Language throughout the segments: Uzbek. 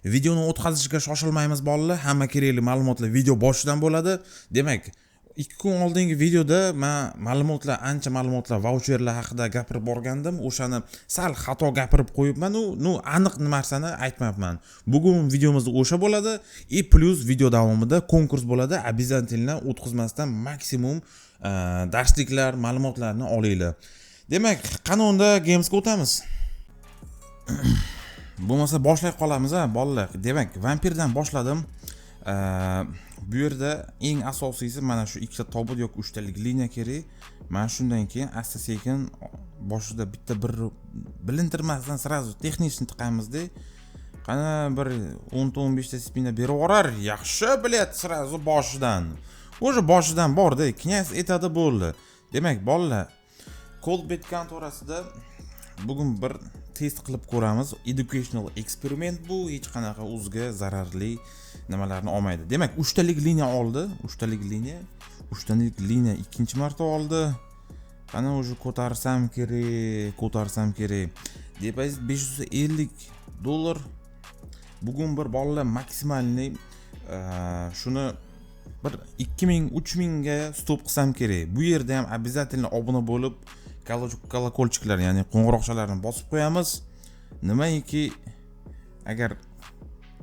Videoni o'tkazishga shoshilmaymiz bolalar. Hamma kerakli ma'lumotlar video boshidan bo'ladi. Demak, 2 kun oldingi videoda men ancha ma'lumotlar voucherlar haqida gapirib borgandim. O'shani sal xato gapirib qo'yibman. Aniq narsani aytmayapman. Bugun videomizda o'sha bo'ladi. Plus video davomida konkurs bo'ladi. Обязательно o'tkazmasdan maksimum darsliklar, ma'lumotlarni olinglar. Demak, qani unda gamesga o'tamiz. Bo'lmasa boshlay qolamiz bolalar. Demak, vampirdan boshladim. Bu yerda eng asosiysi mana shu ikkita tobut yoki 3 talik liniya kerak. Mana shundan keyin asta-sekin boshida bitta bir bilintirmasdan sразу texnichni tiqamizda. Qani bir 10-15 ta spina berib yuborar. Yaxshi bilet sразу boshidan. O'sha boshidan borda, knyaz etadi bo'ldi. Demak, bolalar, Coldbet kontorasida bugun bir test qilib ko'ramiz. Educational experiment bu, hech qanaqa o'ziga zararli nimalarni olmaydi. Demak, 3 talik liniya oldi. 3 talik liniya ikkinchi marta oldi. Qani o'sha ko'tarsam kerak. Depoziit $550. Bugun bir bolalar maksimalniy shuni bir 2000-3000 ga stop qilsam kerak. Bu yerda ham обязательно obuna bo'lib, kolokolchiklar, ya'ni qo'ng'iroqchalarni bosib qo'yamiz. Nimaiki agar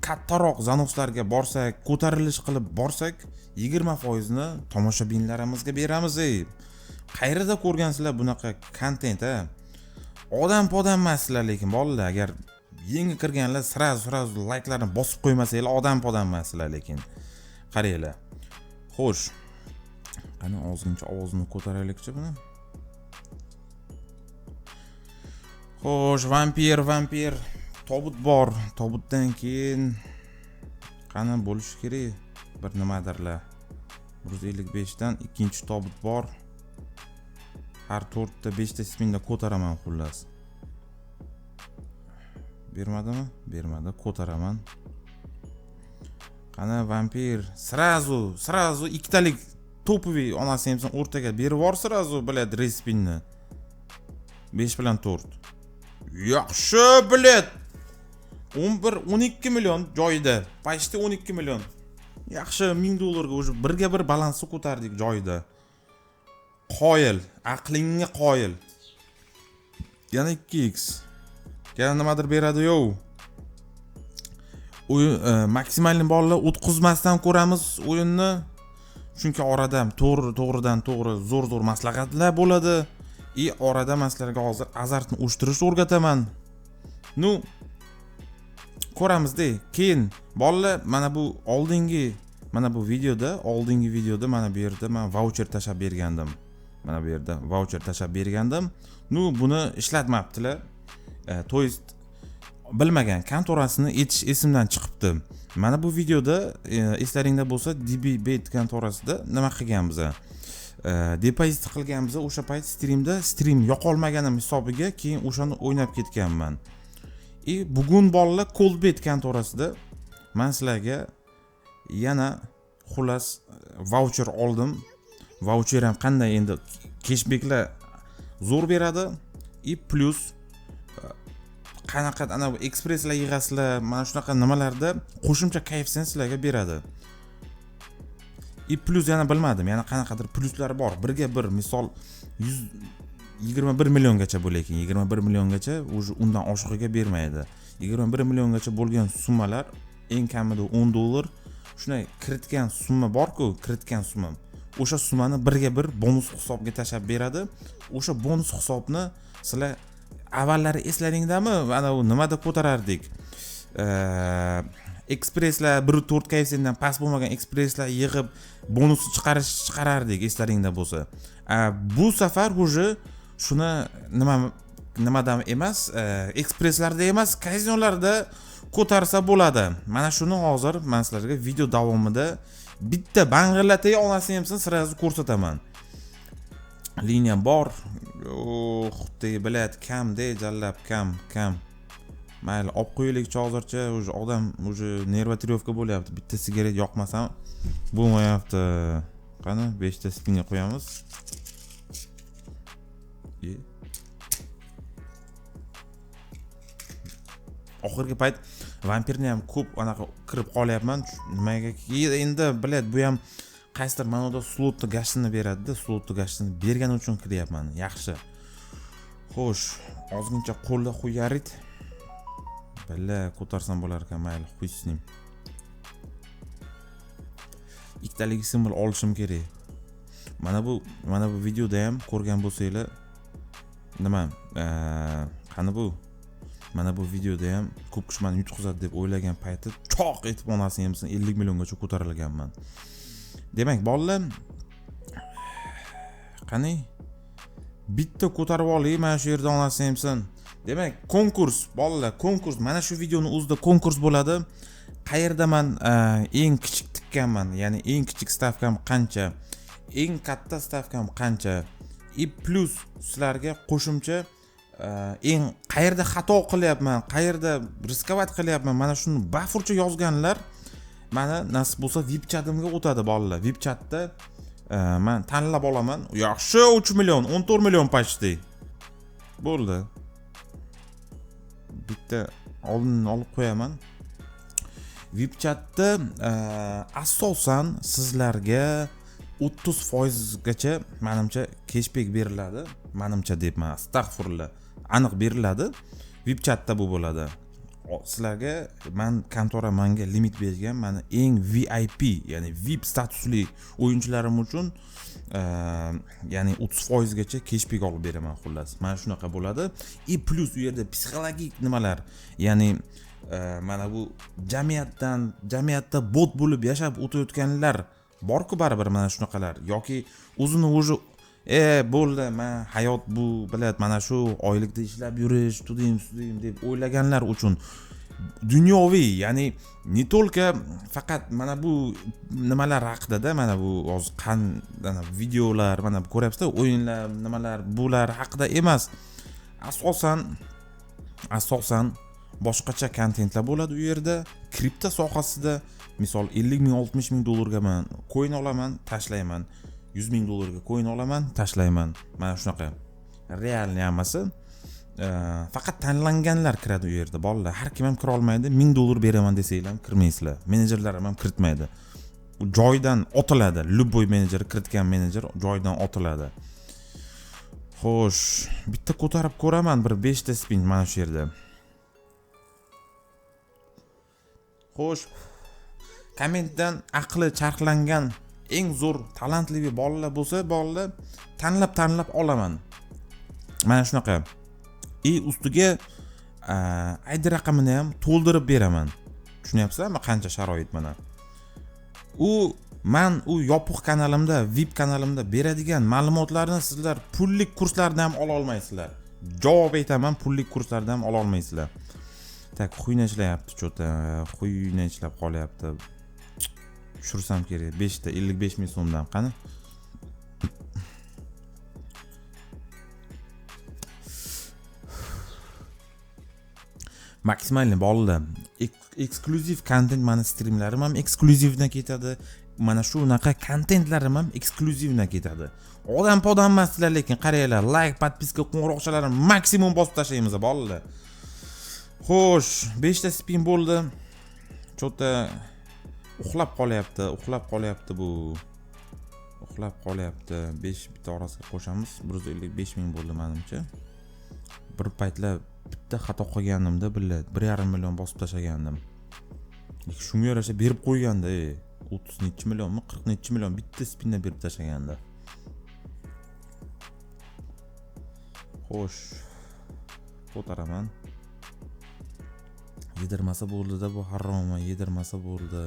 kattaroq zanoslarga borsak, ko'tarilish qilib borsak, 20% ni tomoshabinlarimizga beramiz. Qayrida ko'rgansizlar bunaqa kontent Odam emaslar, lekin bolalar, agar yangi kirganlar sразу layklarni bosib qo'ymasanglar, odam emaslar, lekin qaranglar. Xo'sh. Qani ozgincha ovozini ko'taraylikchi buni. Xo'sh, vampir tobut bor. Tobutdan keyin qani bo'lish kerak? Bir nimadirlar. 155 dan ikkinchi tobut bor. Har 4 ta 5 ta spinda ko'taraman xullas. Bermadimi? Bermadi, ko'taraman. Qani vampir sразу ikkitalik topoviy onasi hamson o'rtaga berib yubor, sразу biladi respinni. 5 bilan 4. Yaxshi bilet. 12 million joyida. Почти 12 million. Yaxshi $1000 ga o'sha birga bir balansni ko'tardik joyida. Qoyil, aqlingga qoyil. Yana 2x. Yana nimadir beradi-yu. O'yin maksimalni bolalar o'tkazmasdan ko'ramiz o'yinni. Chunki orada to'g'ridan-to'g'ri zo'r maslahatlar bo'ladi. Orada maslarga hozir azartni o'shtirishni o'rgataman. Ko'ramizda. Keyin bolalar mana bu videoda mana bu yerda men voucher tashab bergandim. Buni ishlatmabdilar. To есть bilmagan kontorasini etish esimdan chiqibdi. Mana bu videoda eslaringda bo'lsa, DBBet kontorasida nima qilganmiz? Deposit qilganmiz. O'sha payt stream yoqolmaganim hisobiga keyin o'shani o'ynab ketganman. Bugun bolalar Coldbet kontorasida men sizlarga yana xullas voucher oldim. Voucher ham qanday endi cashbacklar zo'r beradi. Plus qanaqa ana bu ekspresslar yig'asizlar, mana shunaqa nimalarda qo'shimcha kayfsini sizlarga beradi. Plus yana bilmadim, yana qanaqadir pluslar bor. Birga bir misol 21 milliongacha bo'lekin, 21 milliongacha undan oshig'iga bermaydi. 21 milliongacha bo'lgan summalar eng kamida $10. Shunday kiritgan summa bor-ku, o'sha summani birga bir bonus hisobga tashab beradi. O'sha bonus hisobni sizlar avvallari eslaringizmi? Mana u nimada ko'tarardik? Ekspresslar 1.4 kayfsiyadan past bo'lmagan ekspresslar yig'ib bonus chiqarardik, eslaringda bo'lsa. Bu safar уже shuni nimadan emas, ekspresslarda emas, kazinolarda ko'tarsa bo'ladi. Mana shuni hozir men sizlarga video davomida bitta bang'illatay onasi hamsin sразу ko'rsataman. Liniya bor. Bilet kamda jallab kam. Mayli, olib qo'yaylik hozircha. Odam nervotriyovka bo'lyapti. Bitta sigaret yoqmasam bo'lmayapti. Qani 5 ta spinga qo'yamiz. Oxirgi payt vampirni ham ko'p anaqa kirib qolyapman. Nimaga endi biladi, bu ham qaysidir ma'noda slotni gashtini beradi-da, slotni gashtini bergani uchun kiryapman. Yaxshi. Xo'sh, ozgincha qo'lda qo'yarit. Billa ko'tarsam bo'lar ekan, mayli, qo'ysin. Ikkitalik simbol olishim kerak. Mana bu videoda ham ko'rgan bo'lsanglar, nima, qani bu? Mana bu videoda ham ko'p kishi meni yutqizadi deb o'ylagan payti choq etib onasi hamsin 50 milliongacha ko'tarilganman. Demak, bolalar, qani bitta ko'tarib oling mana shu yerda onasi hamsin. Demak, konkurs, bolalar, konkurs. Mana shu videoning o'zida konkurs bo'ladi. Qayerda men eng kichik tikkanman, ya'ni eng kichik stavkam qancha, eng katta stavkam qancha, plus sizlarga qo'shimcha eng qayerda xato qilyapman, qayerda riskovat qilyapman, mana shuni bafurcha yozganlar mana nasib bo'lsa VIP chatimga o'tadi bolalar. VIP chatda men tanlab olaman. Yaxshi, 3 million, 14 million почти. Bo'ldi. Bitta oldin olib qo'yaman. VIP chatda asosan sizlarga 30% gacha menimcha cashback beriladi. Menimcha deyman, astag'firullah. Aniq beriladi. VIP chatda bu bo'ladi. Sizlarga men kontora menga limit bergan, mana eng VIP, ya'ni VIP statusli o'yinchilarim uchun ya'ni 30% gacha cashback olib beraman xullas. Mana shunaqa bo'ladi. Plus u yerda psixologik nimalar, ya'ni mana bu jamiyatda bot bo'lib yashab o'tayotganlar bor-ku baribir mana shunaqalar, yoki o'zini o'zi bo'ldi, men hayot bu biladi, mana shu oylikda ishlab yurish, tudim deb o'ylaganlar uchun dunyoviy, ya'ni ne только faqat mana bu nimalar haqida-da, mana bu hozir mana videolar, mana ko'ryapsiz-da, o'yinlar, nimalar, bular haqida emas. Asosan boshqacha kontentlar bo'ladi u yerda. Kripto sohasida misol 50 ming, 60 ming dollarga men coin olaman, tashlayman. 100 ming dollarga coin olaman, tashlayman. Mana shunaqa. Realni hammasi. Faqat tanlanganlar kiradi u yerda bolalar. Har kim ham kira olmaydi. 1000 dollar beraman desanglar ham kirmaysizlar. Menejerlar ham kiritmaydi. U joydan otiladi. Любой menejer, kiritgan menejer joydan otiladi. Xo'sh, bitta ko'tarib ko'raman, bir 5 ta spin mana shu yerda. Xo'sh, kommentdan aqli charxlangan eng zo'r talantli bolalar bo'lsa, bolalar tanlab olaman. Mana shunaqa. Ustiga ID raqamini ham to'ldirib beraman. Tushunyapsizlarmi qancha sharoit mana? Men yopiq kanalimda, VIP kanalimda beradigan ma'lumotlarni sizlar pullik kurslardan ham ola olmaysizlar. Javob aytaman, pullik kurslardan ham ola olmaysizlar. Tak, xuyna ishlayapti, cho'ta, xuyna ishlab qolyapti. Tushirsam kerak. 5 ta 55 ming so'mdan qani? Maksimalni bolalar. Eksklyuziv kontent, mana streamlarim ham eksklyuzivdan ketadi. Mana shunaqa kontentlarim ham eksklyuzivdan ketadi. Odam podam emaslar, lekin qaranglar, like, podpiska, qo'ng'iroqchalarni maksimum bosib tashlaymiz bolalar. Xo'sh, 5 ta spin bo'ldi. Cho'ta uxlab qolyapti bu. Uxlab qolyapti. 5 bitta orasiga qo'shamiz. 155 ming bo'ldi menimcha. Bir paytlar bitta xato qilganimda, 1,5 million bosib tashlagandim. Shunga yarasha berib qo'yganda, 30 millionmi, 40 million bitta spinda berib tashlaganda. Xo'sh, ko'taraman. Yedirmasa bo'ldi-da, bu haromma, yedirmasa bo'ldi.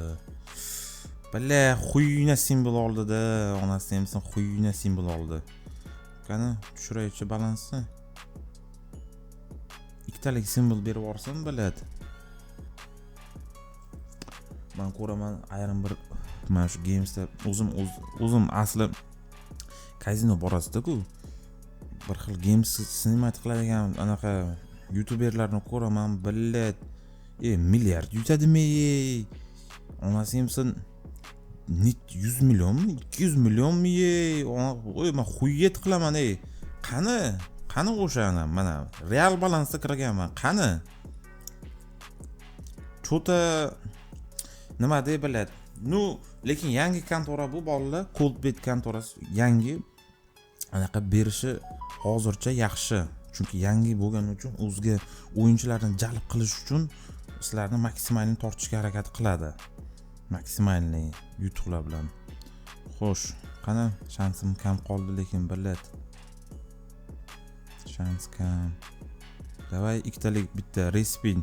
Balla xuyna simbol oldi-da, onasi hamsin xuyna simbol oldi. Qani, tushiraychi balansni. Ikkitalik simbol berib yorsin biladi. Men ko'raman, ayrim bir mana shu gamesda o'zim asli kazino borasida-ku. Bir xil games snimat qiladigan anaqa youtuberlarni ko'raman, billat milliard yutadimi? Onasi hamsin 100 millionmi, 200 millionmi? Men xuyet qilaman, Qani o'shani, mana real balansda kirganman. Qani? cho'ta nima deb biladi. Nu lekin yangi kontora bu bolalar, Coldbet kontorasi yangi anaqa berishi hozircha yaxshi. Chunki yangi bo'lgani uchun o'ziga o'yinchilarni jalb qilish uchun sizlarni maksimalni tortishga harakat qiladi. Maksimalni yutuqlar bilan. Xo'sh, qani shansim kam qoldi lekin biladi. Shans kam. Davay ikkitalik bitta respin.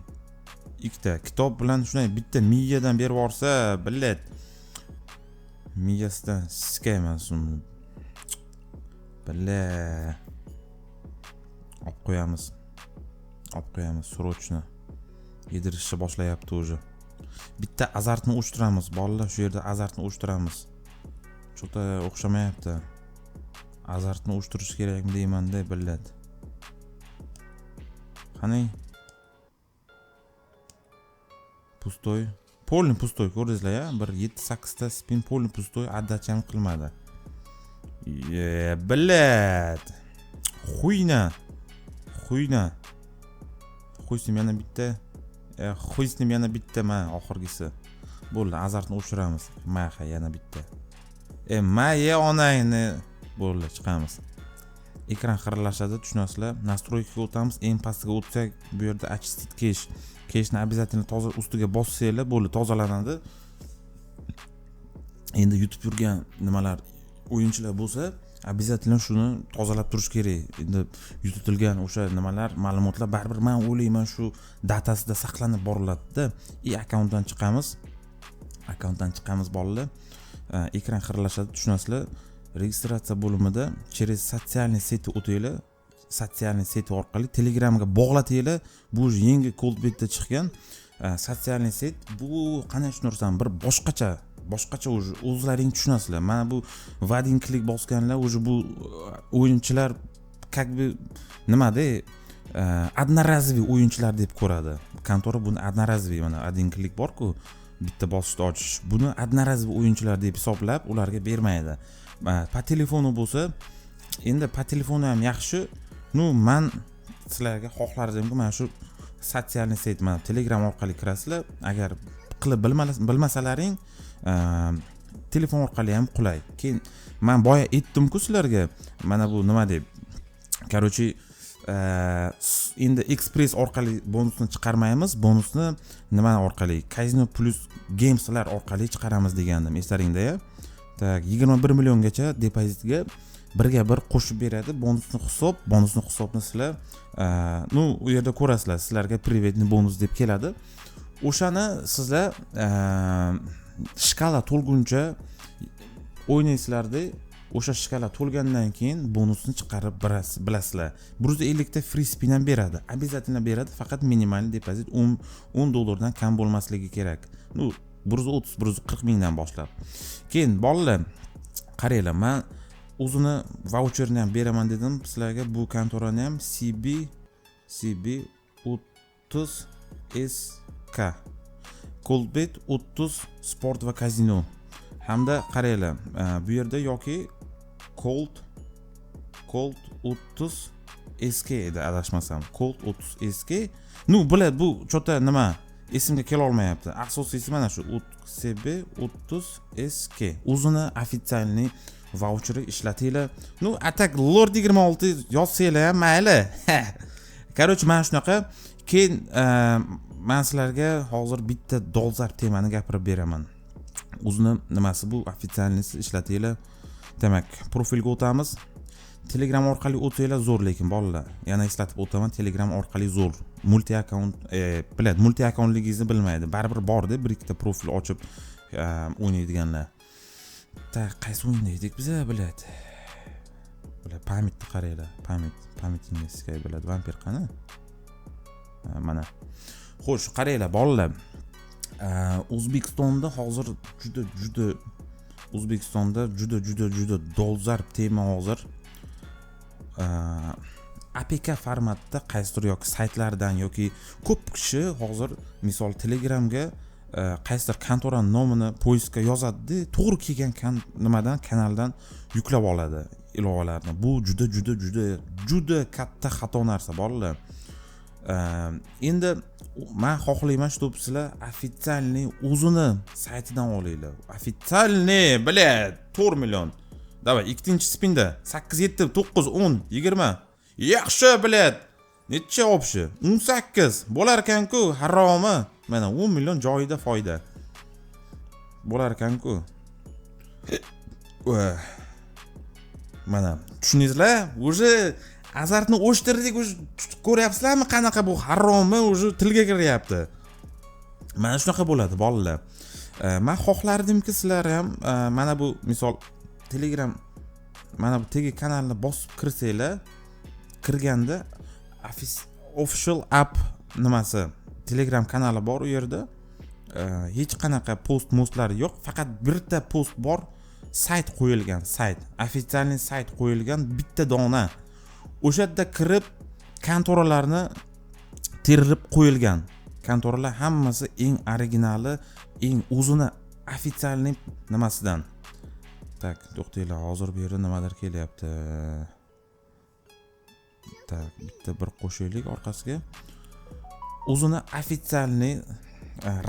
Ikkita kitob bilan shunday bitta miyadan berib yuborsa, biladi. Miyasidan skaymasin. Billa. Olib qo'yamiz. Srochni. Yedirishni boshlayapti o'zi. Bitta azartni o'chtiramiz. Bolalar shu yerda azartni o'chtiramiz. Cho'ta o'xshamayapti. Azartni o'chtirish kerakmi deyman-da, biladi. Qani? Pustoy. Polni pustoy ko'rdingizlar-ya? Bir 7-8 ta spin polni pustoy addachi ham qilmadi. Biladi. Xuyna. Xuysnim yana bitta. Xuysnim yana bitta ma oxirgisi. Bo'ldi, azartni o'chiramiz. Maha yana bitta. Maye onangni bo'ldi, chiqamiz. Ekran xiralashadi, tushunasizlar. Настройкаga o'tamiz. Eng pastiga o'tsak, bu yerda очистить cache. Cache'ni обязательно toza ustiga bossanglar, bo'ldi, tozalanadi. Endi YouTube yurgan nimalar o'yinchilar bo'lsa, обязательно shuni tozalab turish kerak. Endi yutilgan o'sha nimalar, ma'lumotlar baribir men o'ylayman shu datasida saqlanib boriladi-da. Akkauntdan chiqamiz bolalar. Ekran xiralashadi, tushunasizlar. Registratsiya bo'limida через социальный seti o'tinglar. Sotsialniy seti orqali Telegramga bog'latinglar. Bu yangi Coldbetda chiqqan sotsialniy set. Bu qanday tushunarsam, bir boshqacha o'zlaring tushunasizlar. Mana bu один klik bosganlar o'zi bu o'yinchilar как бы nimada одноразовый o'yinchilar deb ko'radi. Kontora buni одноразовый, mana один klik bor-ku, bitta bosishda ochish. Buni одноразовый o'yinchilar deb hisoblab ularga bermaydi. Po telefoni bo'lsa, endi po telefoni ham yaxshi. Men sizlarga xohlardim-ki, mana shu sotsialniy set, mana Telegram orqali kirasizlar. Agar qilib bilmasalaring, telefon orqali ham qulay. Keyin men boya aytdim-ku sizlarga, mana bu nima deb. Короче, endi Express orqali bonusni chiqarmaymiz. Bonusni nima orqali? Casino Plus Gameslar orqali chiqaramiz degandim, eslaringda-ya. Tak, 21 milliongacha depozitga birga bir qo'shib beradi. Bonusni hisobni sizlar u yerda ko'rasizlar. Sizlarga privetni bonus deb keladi. O'shani sizlar shkala to'lguncha o'ynaysizlarda, o'sha shkala to'lgandan keyin bonusni chiqarib bilasizlar. 150 ta free spin ham beradi. Обязательно beradi, faqat minimal depozit $10 kam bo'lmasligi kerak. 130-140 mingdan boshlab. Keyin bolalar, qaranglar, men o'zini voucherni ham beraman dedim sizlarga. Bu kontorani ham CB30SK Coldbet 30 sport va kazino. Hamda qaranglar, bu yerda yoki Cold 30 SK edi, adashmasam. Cold 30 SK. Bular bu cho'ta nima? Esimga kela olmayapti. Asosiysi mana shu CB30 SK. O'zini ofitsialniy voucheri ishlatinglar. Atak Lord 26 yozsanglar ham mayli. Короче, mana shunaqa. Keyin men sizlarga hozir bitta dolzarb temani gapirib beraman. O'zini nimasi bu ofitsialniysi ishlatinglar. Demak, profilga o'tamiz. Telegram orqali o'tsanglar zo'r, lekin bolalar, yana eslatib o'taman, Telegram orqali zo'r. Multi akkaunt, multi akkauntligingizni bilmaydi. Baribir borda bir ikkita profil ochib o'ynaydiganlar. Qaysi o'ynaydik biz, biladi. Pamitni qaranglar. Pamitingiz qay biladi. Vampir qani? Mana. Xo'sh, qaranglar bolalar. O'zbekistonda hozir juda dolzarb tema hozir. APK formatda qaysidir yoki saytlardan yoki ko'p kishi hozir misol Telegramga qaysidir kontora nomini poiskga yozadi, to'g'ri kelgan kanaldan yuklab oladi ilovalarni. Bu juda katta xato narsa bolalar. Endi men xohlayman что sizlar официальный o'zini saytidan olinglar. Официальный, блядь, 4 million. Davay, ikkinchi spinda 8, 7, 9, 10, 20. Yaxshi, блядь. Necha opshi? 18 bo'lar ekan-ku, haromi. Mana 10 million joyida foyda. Bo'lar ekan-ku. Mana tushuningizlar, o'zi azartni o'shtirdik, o'zi ko'ryapsizlarmi qanaqa bu harommi, o'zi tilga kiryapti. Mana shunaqa bo'ladi bolalar. Men xohlardimki sizlar ham mana bu misol Telegram mana bu tegi kanalni bosib kirsanglar, kirganda official app nimasi Telegram kanali bor u yerda. Hech qanaqa postlar yo'q, faqat bitta post bor. Sayt qo'yilgan, sayt, официальный sayt qo'yilgan bitta dona. O'sha yerda kirib kontoralarni terib qo'yilgan. Kontoralar hammasi eng originali, eng o'zini официальный nimasidan. Tak, to'xtanglar, hozir bu yerda nimadir kelyapti. Tak, bitta bir qo'shaylik orqasiga. O'zini официальный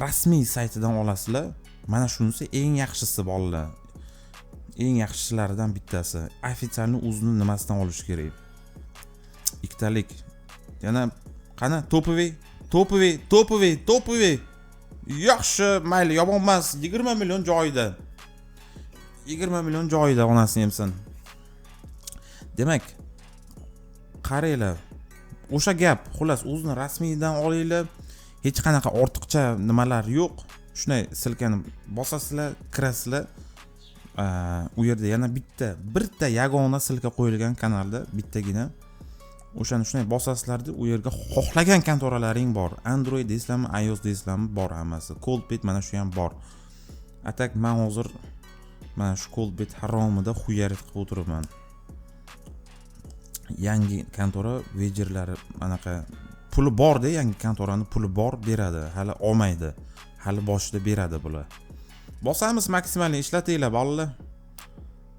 rasmiy saytidan olasizlar. Mana shunisi eng yaxshisi bolalar. Eng yaxshilaridan bittasi. Официальный o'zini nimasidan olish kerak. Ikkitalik. Yana qani topoviy. Yaxshi, mayli, yomon emas. 20 million joyida. 20 million joyida onasini yemsin. Demak, qaranglar. O'sha gap, xullas o'zini rasmiydan olinglar. Hech qanaqa ortiqcha nimalar yo'q. Shunday silkani bosasizlar, kirasizlar. U yerda yana birta yagona silka qo'yilgan kanalda, bittagina. O'shani shunday bosasizlarda, u yerga xohlagan kontoralaring bor. Android deysizlarmi, iOS deysizlarmi, bor hammasi. Coldbet mana shu ham bor. Atak men hozir mana shu Coldbet haromida xuyarit qilib o'tiribman. Yangi kontora vejerlari anaqa puli bor-da, yangi kontorani puli bor beradi, hali olmaydi. Hali boshida beradi bular. Bosamiz maksimalni ishlatinglar bolalar.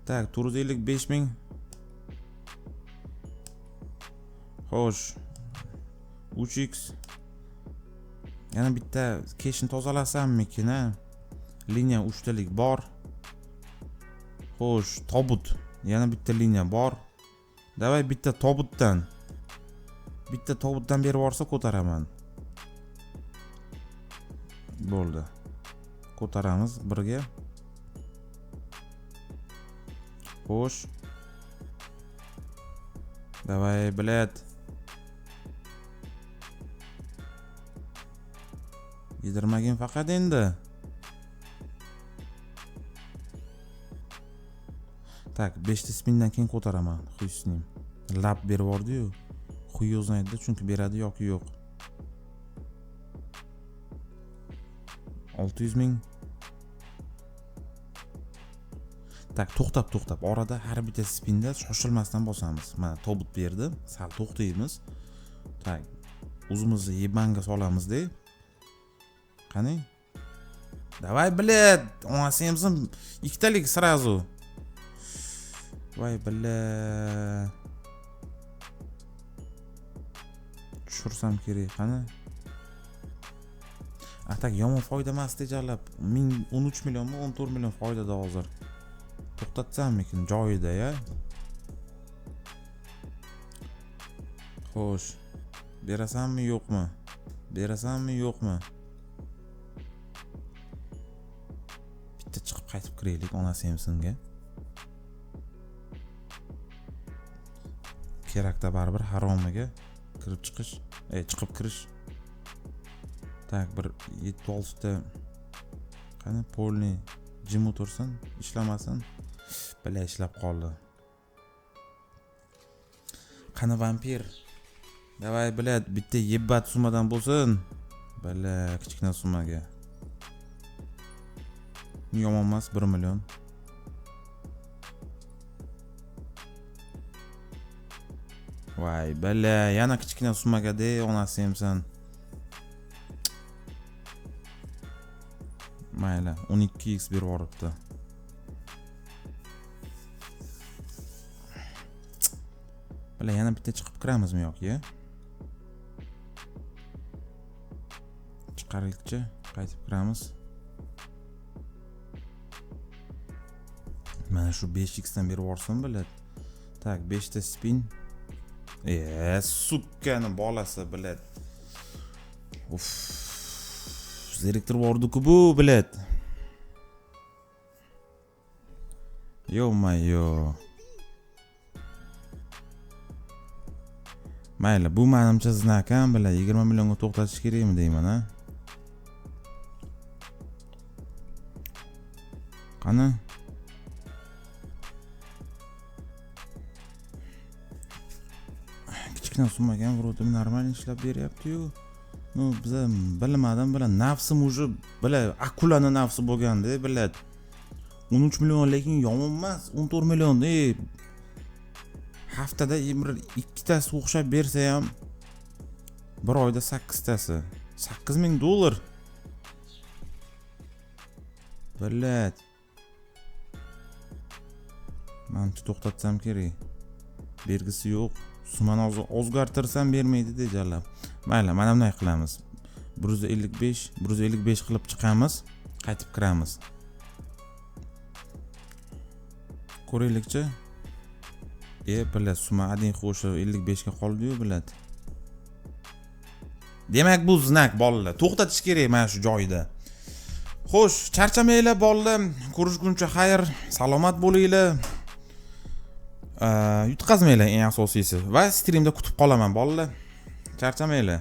Tak, 455 ming. Xo'sh. 3x. Yana bitta keshni tozalasammikin, ha? Liniya 3 talik bor. Xo'sh, tobut. Yana bitta liniya bor. Davay bitta tobutdan berib yuborsa ko'taraman. Bo'ldi. Ko'taramiz birga. Xo'sh. Davay, blad. Yedirmagin faqat endi. Tak, 5 ta spindan keyin ko'taraman. Xuyusning. Lab berib yubordi-yu. Xuyo znaydi, chunki beradi yoki yo'q. 600 ming. Tak, to'xtab. Orada har bitta spinda shoshilmasdan bosamiz. Mana tobut berdi. Sal to'xtaymiz. Tak, o'zimizni yebanga solamiz-da. Qani? Davay, blad, onasi hamsin ikkitalik srazu. Voy, blad. Tushursam kerak, qani? Atak yomon foyda emas tejallab. 13 millionmi, 14 million foydada hozir. To'xtatsammikin joyida, ya. Xo'sh. Berasanmi, yo'qmi? Bitta chiqib qaytib kiraylik onasi hamsinga. Kerakda baribir haromiga kirib chiqish, chiqib kirish. Tak, bir 7-6 ta qani polni jim o'tirsin, ishlamasin. Bila ishlab qoldi. Qani vampir. Davay, bilad, bitta yebbat summadan bo'lsin. Bila kichkina summaga. Yomon emas, 1 million. Voy, bila yana kichkina summaga de, onasi hamsan. Mayli, 12x berib yuboribdi. Bila yana bitta chiqib kiramizmi yoki? qaraylikchi, qaytib kiramiz. Mana shu 5x dan berib yuborsam biladi. Tak, 5 ta spin. Sukkani bolasi biladi. Uf. Zeriktirib yubordi-ku bu biladi. Yo-mayo. Mayli, bu menimcha znakam biladi. 20 millionga to'xtatish kerakmi deyman, ha? Qani? Kichkina summa ekan, vrodim normal ishlab beryapti-yu. No, biza bilmadim bilan nafsim уже biladi, akulani nafsi bo'lganda biladi. 13 million lekin yomon emas, 14 million. Haftada bir ikkitasi o'xshab bersa ham bir oyda 8 tasi. $8,000. Bilad. Menimcha to'xtatsam kerak. Bergisi yo'q. Summani o'zgartirsam bermaydi dejallab. Mayli, mana bunday qilamiz. 155 qilib chiqamiz, qaytib kiramiz. Ko'raylikchi. Bilad, summa adin qo'shib 55 ga qoldi-yu bilad. Demak, bu znak bolalar. To'xtatish kerak mana shu joyda. Xo'sh, charchamanglar bolalar. Ko'rishguncha xayr, salomat bo'linglar. Yutqazmanglar eng asosiysi va streamda kutib qolaman bolalar. Charchamanglar.